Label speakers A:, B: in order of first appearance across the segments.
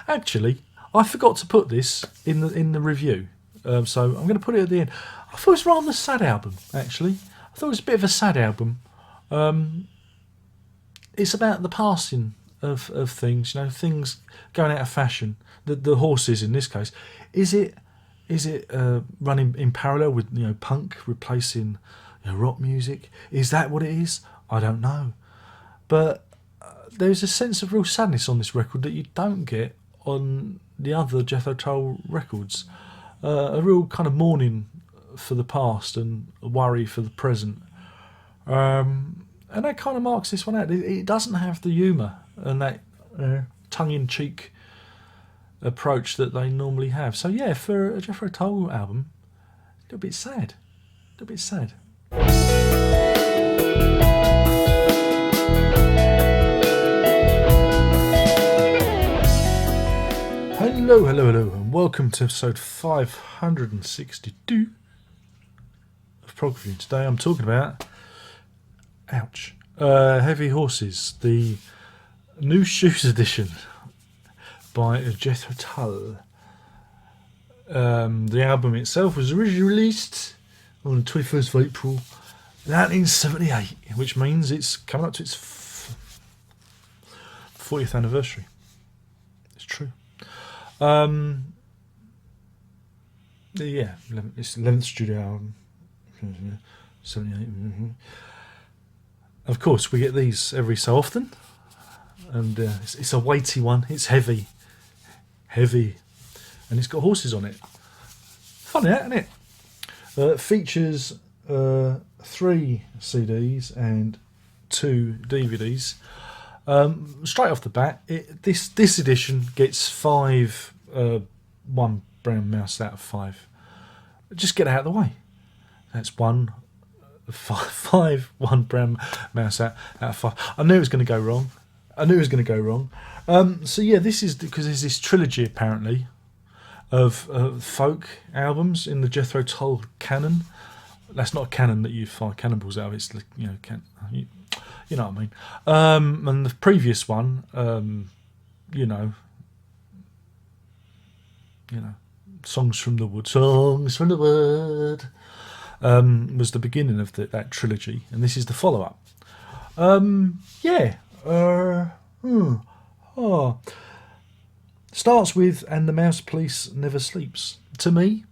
A: Actually, I forgot to put this in the review, so I'm going to put it at the end. I thought it was rather a sad album. Actually, I thought it was a bit of a sad album. It's about the passing of things, things going out of fashion. The horses in this case, is it running in parallel with punk replacing rock music? Is that what it is? I don't know, but there's a sense of real sadness on this record that you don't get on the other Jethro Tull records. A real kind of mourning for the past and a worry for the present. And that kind of marks this one out. It doesn't have the humour and that tongue-in-cheek approach that they normally have. So yeah, for a Jethro Tull album, a little bit sad. A little bit sad. Hello, and welcome to episode 562 of Prog. Today I'm talking about Heavy Horses, the New Shoes edition by Jethro Tull. The album itself was originally released on the 21st of April 1978, which means it's coming up to its 40th anniversary. It's true. It's 11th studio album. 78. Of course, we get these every so often, and it's a weighty one. It's heavy, and it's got horses on it. Funny, isn't it? It features 3 CDs and 2 DVDs. Straight off the bat, this edition gets 5 one brown mouse out of 5. Just get it out of the way. That's 5 one brown mouse out of 5. I knew it was going to go wrong. So yeah, this is because there's this trilogy apparently of folk albums in the Jethro Tull canon. That's not a canon that you fire cannonballs out of. It's you know what I mean. And the previous one, Songs from the Wood, was the beginning of that trilogy, and this is the follow-up. Starts with "And the Mouse Police Never Sleeps." To me,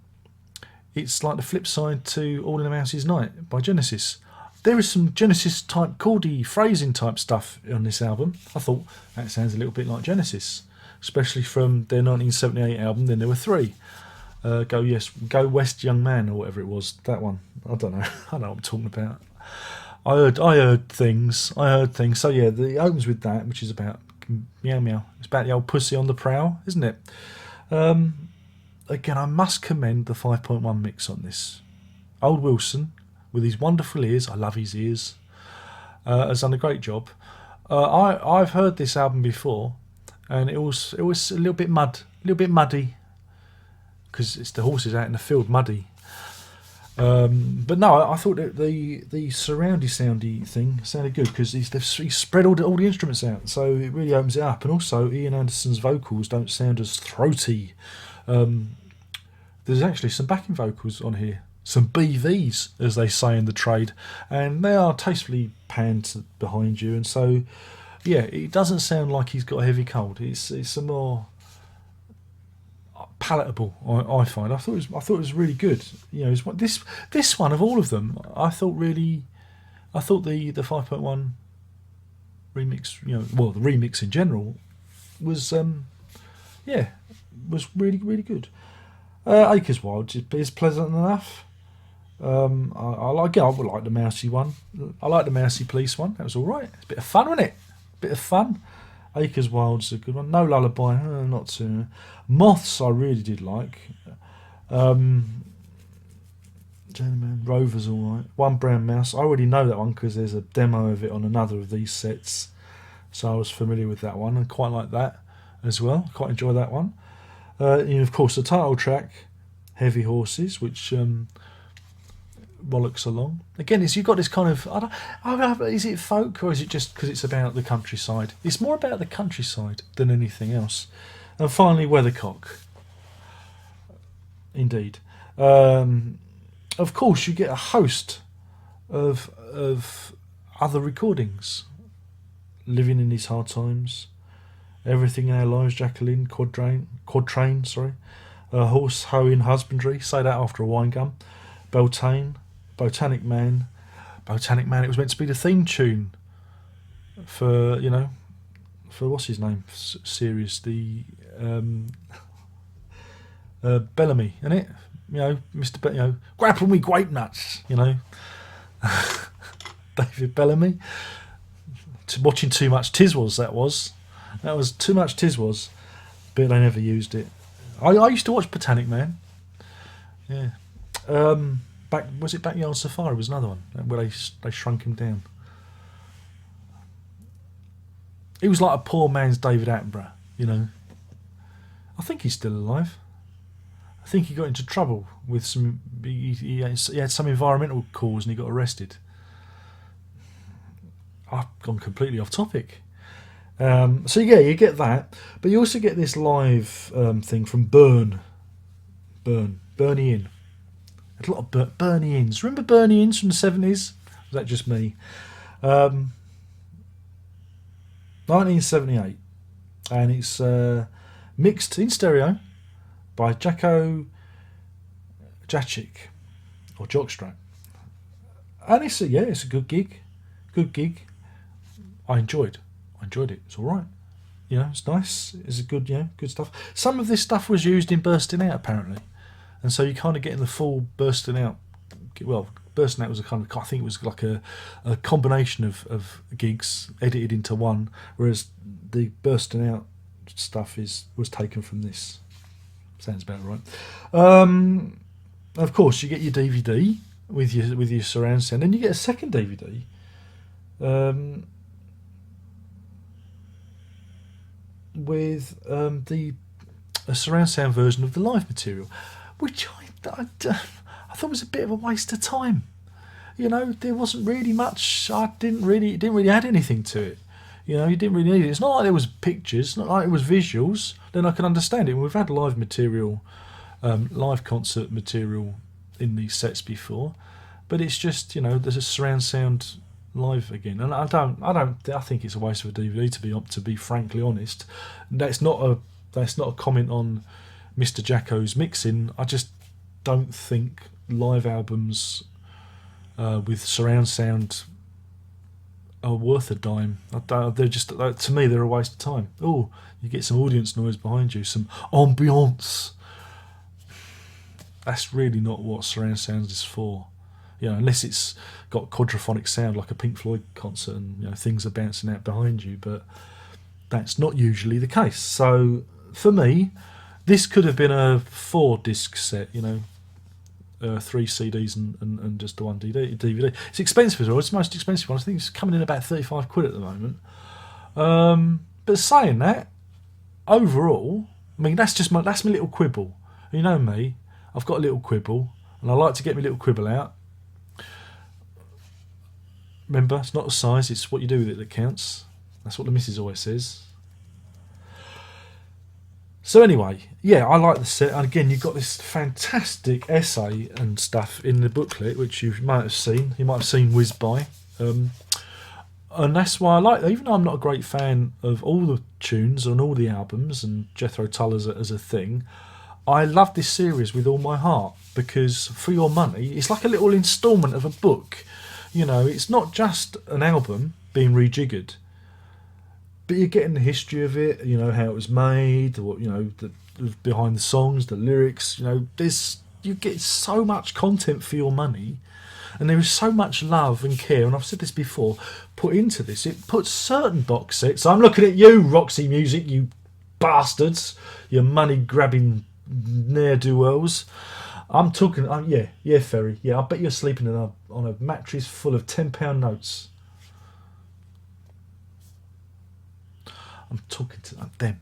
A: it's like the flip side to "All in a Mouse's Night" by Genesis. There is some Genesis type chordy phrasing type stuff on this album. I thought that sounds a little bit like Genesis, especially from their 1978 album. Then there were 3. Go West Young Man, or whatever it was. That one. I don't know. I know what I'm talking about. I heard things. So yeah, it opens with that, which is about meow meow. It's about the old pussy on the prowl, isn't it? Again, I must commend the 5.1 mix on this. Old Wilson, with his wonderful ears, I love his ears, has done a great job. I've heard this album before, and it was a little bit muddy, because it's the horses out in the field muddy. But no, I thought that the surroundy soundy thing sounded good because he's spread all the instruments out, so it really opens it up. And also, Ian Anderson's vocals don't sound as throaty. There's actually some backing vocals on here. Some BVs, as they say in the trade, and they are tastefully panned behind you, and so yeah, it doesn't sound like he's got a heavy cold. It's a more palatable, I find. I thought it was really good. This one of all of them, I thought the 5.1 remix, the remix in general was really, really good. Acres Wild is pleasant enough. I would like the Mousy one. I like the Mousy Police one. That was all right. It's a bit of fun, wasn't it? Bit of fun. Acres Wild's a good one. No Lullaby, not too. Moths I really did like. Rover's all right. One Brown Mouse. I already know that one because there's a demo of it on another of these sets, so I was familiar with that one and quite like that as well. Quite enjoy that one. And of course, the title track, Heavy Horses, which bollocks along. Again, you've got this kind of, is it folk or is it just because it's about the countryside? It's more about the countryside than anything else. And finally, Weathercock. Indeed. Of course, you get a host of other recordings. Living in These Hard Times, Everything in Our Lives, Jacqueline, Quatrain, sorry, Horse Hoeing Husbandry, say that after a wine gum, Beltane, Botanic Man. Botanic Man, it was meant to be the theme tune for, for what's his name series, the Bellamy, isn't it? Mr. grapple me grape nuts, David Bellamy. Watching too much Tiswas, that was too much Tiswas, but they never used it. I used to watch Botanic Man. Yeah. Backyard Safari was another one where they shrunk him down. He was like a poor man's David Attenborough, I think he's still alive. I think he got into trouble with some. He had some environmental cause and he got arrested. I've gone completely off topic. So yeah, you get that, but you also get this live thing from Bernie Inn. A lot of Bernie Inns. Remember Bernie Inns from the 70s? Was that just me? 1978, and it's mixed in stereo by Jacko Jacek or Jockstrap, and it's a good gig. I enjoyed it. It's all right. It's nice. It's a good, good stuff. Some of this stuff was used in Bursting Out apparently, and so you kind of get in the full Bursting Out. Well, Bursting Out was I think it was like a combination of gigs edited into one, whereas the Bursting Out stuff was taken from this. Sounds about right. Of course, you get your DVD with your surround sound, and you get a second DVD. With a surround sound version of the live material, which I thought was a bit of a waste of time. There wasn't really much. It didn't really add anything to it. You didn't really need it. It's not like there was pictures, it's not like it was visuals. Then I can understand it. We've had live material, live concert material in these sets before, but it's just there's a surround sound live again, and I think it's a waste of a DVD to be frankly honest. That's not a comment on Mr. Jacko's mixing. I just don't think live albums with surround sound are worth a dime. They're just, to me, they're a waste of time. Oh, you get some audience noise behind you, some ambiance. That's really not what surround sound is for. Unless it's got quadraphonic sound like a Pink Floyd concert and things are bouncing out behind you, but that's not usually the case. So for me, this could have been a 4-disc set, 3 CDs and just the one DVD. It's expensive as well. It's the most expensive one. I think it's coming in about £35 at the moment. But saying that, overall, that's my little quibble. You know me, I've got a little quibble, and I like to get my little quibble out. Remember, it's not the size, it's what you do with it that counts. That's what the missus always says. So anyway, yeah, I like the set. And again, you've got this fantastic essay and stuff in the booklet, which you might have seen. You might have seen whiz by. And that's why I like it. Even though I'm not a great fan of all the tunes on all the albums and Jethro Tull as a thing, I love this series with all my heart, because for your money, it's like a little instalment of a book. It's not just an album being rejiggered, but you're getting the history of it, how it was made, what the behind the songs, the lyrics. You get so much content for your money, and there is so much love and care, and I've said this before, put into this. It puts certain box sets. I'm looking at you, Roxy Music, you bastards, you money grabbing ne'er-do-wells. I'm talking, yeah, Ferry. Yeah, I bet you're sleeping on a mattress full of £10 notes. I'm talking to them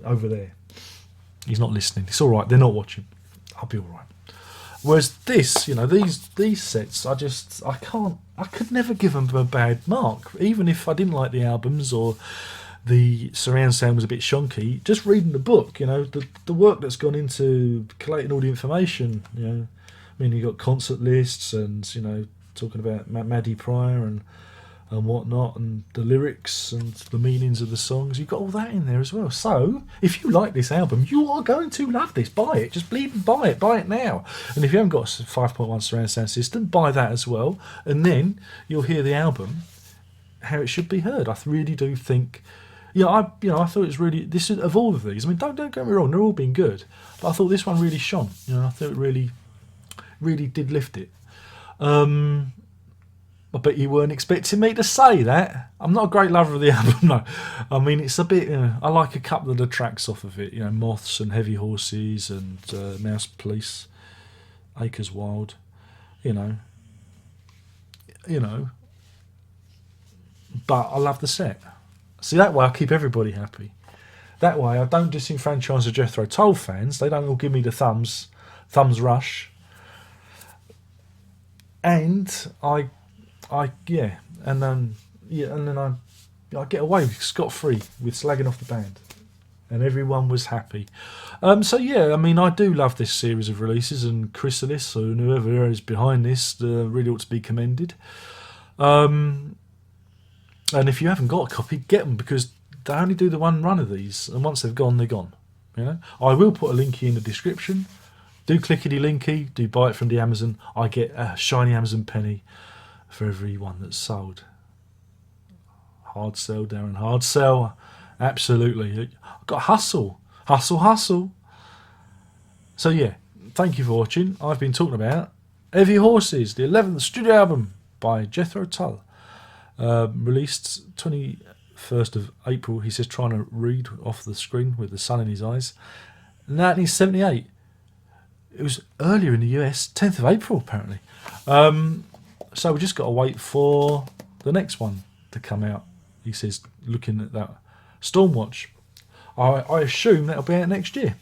A: over there. He's not listening. It's all right. They're not watching. I'll be all right. Whereas this, these sets, I could never give them a bad mark, even if I didn't like the albums or the surround sound was a bit shonky. Just reading the book, you know, the work that's gone into collating all the information, you know. I mean, you got concert lists and, you know, talking about Maddie Pryor and whatnot, and the lyrics and the meanings of the songs. You've got all that in there as well. So, if you like this album, you are going to love this. Buy it. Just bleed buy it. Buy it now. And if you haven't got a 5.1 surround sound system, buy that as well. And then you'll hear the album how it should be heard. I really do think... I thought it was really... This is, of all of these, I mean, don't get me wrong, they're all been good. But I thought this one really shone. You know, I thought it really did lift it. I bet you weren't expecting me to say that. I'm not a great lover of the album, no. I mean, it's a bit... I like a couple of the tracks off of it. You know, Moths and Heavy Horses and Mouse Police, Acres Wild. You know. But I love the set. See, that way I keep everybody happy. That way I don't disenfranchise the Jethro Tull fans. They don't all give me the thumbs rush. And I then I get away scot-free with slagging off the band, and everyone was happy. So yeah, I mean, I do love this series of releases, and Chrysalis and whoever is behind this really ought to be commended. And if you haven't got a copy, get them, because they only do the one run of these, and once they've gone, they're gone. You know, I will put a linky in the description. Do clickety linky. Do buy it from the Amazon. I get a shiny Amazon penny for every one that's sold. Hard sell, Darren. Hard sell. Absolutely. I've got hustle. Hustle. So yeah, thank you for watching. I've been talking about Heavy Horses, the 11th studio album by Jethro Tull. Released 21st of April. He says, trying to read off the screen with the sun in his eyes. 1978. It was earlier in the US, 10th of April apparently. So we just got to wait for the next one to come out. He says, looking at that Stormwatch. I assume that'll be out next year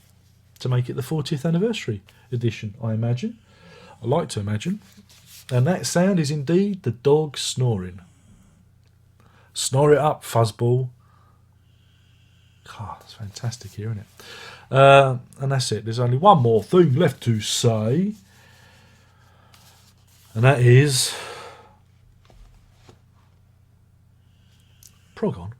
A: to make it the 40th anniversary edition, I imagine. I like to imagine. And that sound is indeed the dog snoring. Snore it up, fuzzball. God, it's fantastic here, isn't it? And that's it. There's only one more thing left to say. And that is... Prog on.